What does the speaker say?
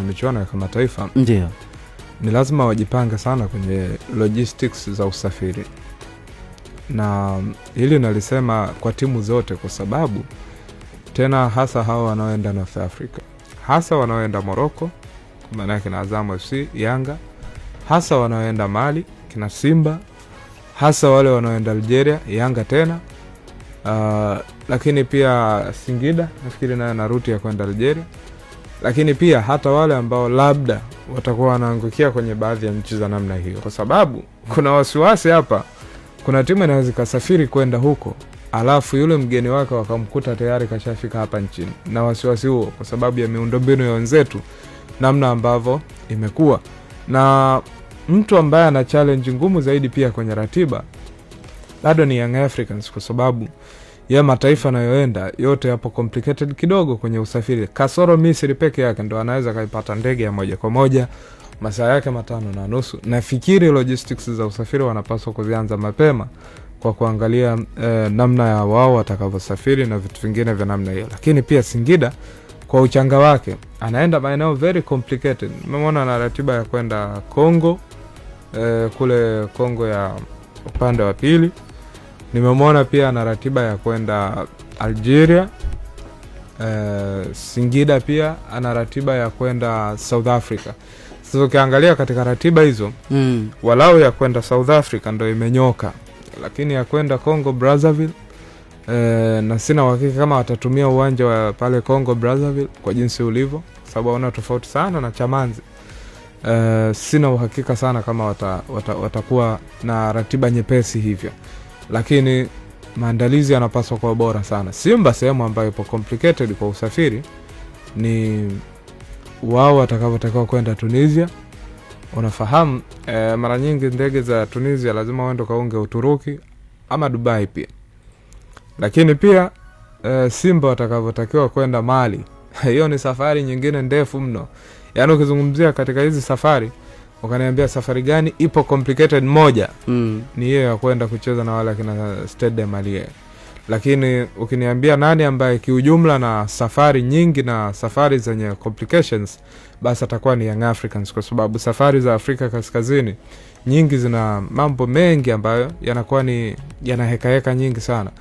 michuano ya kimataifa, ndio ni lazima wajipange sana kwenye logistics za usafiri. Na hili nalisema kwa timu zote, kwa sababu tena hasa hao wanaoenda North Africa, hasa wanaoenda Morocco, maana yake na Azam FC, Yanga, hasa wanaoenda Mali kina Simba, hasa wale wanaoenda Algeria, Yanga tena, lakini pia Singida nafikiri nayo na ruti ya kwenda Algeria, lakini pia hata wale ambao labda watakuwa wanaangukia kwenye baadhi ya nchi za namna hiyo, kwa sababu kuna wasiwasi hapa. Kuna timu inaweza kusafiri kwenda huko, alafu yule mgeni wake wakamkuta tayari kashafika hapa nchini, na wasiwasi huo kwa sababu ya miundombinu ya wenzetu namna ambavyo imekuwa. Na mtu ambaye ana challenge ngumu zaidi pia kwenye ratiba bado ni Young Africans, kwa sababu ya mataifa anayoenda yote yapo complicated kidogo kwenye usafiri. Kasoro Misri peke yake ndo anaweza kaipata ndege ya moja kwa moja masaa yake 5:30. Nafikiri logistics za usafiri wanapaswa kuzianza mapema kwa kuangalia namna ya wao watakavyosafiri na vitu vingine vya namna hiyo. Lakini pia Singida kwa uchanga wake anaenda maeneo very complicated. Nimeona ana ratiba ya kwenda Kongo, kule Kongo ya upande wa pili. Nimemwona pia ana ratiba ya kwenda Algeria. Singida pia ana ratiba ya kwenda South Africa. Sasa ukiangalia katika ratiba hizo, walao ya kwenda South Africa ndio imenyoka, lakini ya kwenda Congo Brazzaville, na sina uhakika kama watatumia uwanja wa pale Congo Brazzaville kwa jinsi ulivyo, sababu wana tofauti sana na Chamanzi. Sina uhakika sana kama watakuwa na ratiba nyepesi hivyo, lakini maandalizi yanapaswa kuwa bora sana. Simba sehemu ambayo ipo complicated kwa usafiri ni wao watakavyotakiwa kwenda Tunisia. Unafahamu mara nyingi ndege za Tunisia lazima uende kaunge Uturuki ama Dubai pia. Lakini pia Simba watakavyotakiwa kwenda Mali, hiyo ni safari nyingine ndefu mno. Yaani ukizungumzia katika hizi safari, ukaniambia safari gani ipo complicated moja, ni hiyo ya kwenda kucheza na wale kina Stade Malien. Lakini ukiniambia nani ambaye kiujumla na safari nyingi na safari zenye complications, basi atakuwa ni Young Africans, kwa sababu safari za Afrika Kaskazini nyingi zina mambo mengi ambayo yanakuwa ni yanaheka nyingi sana.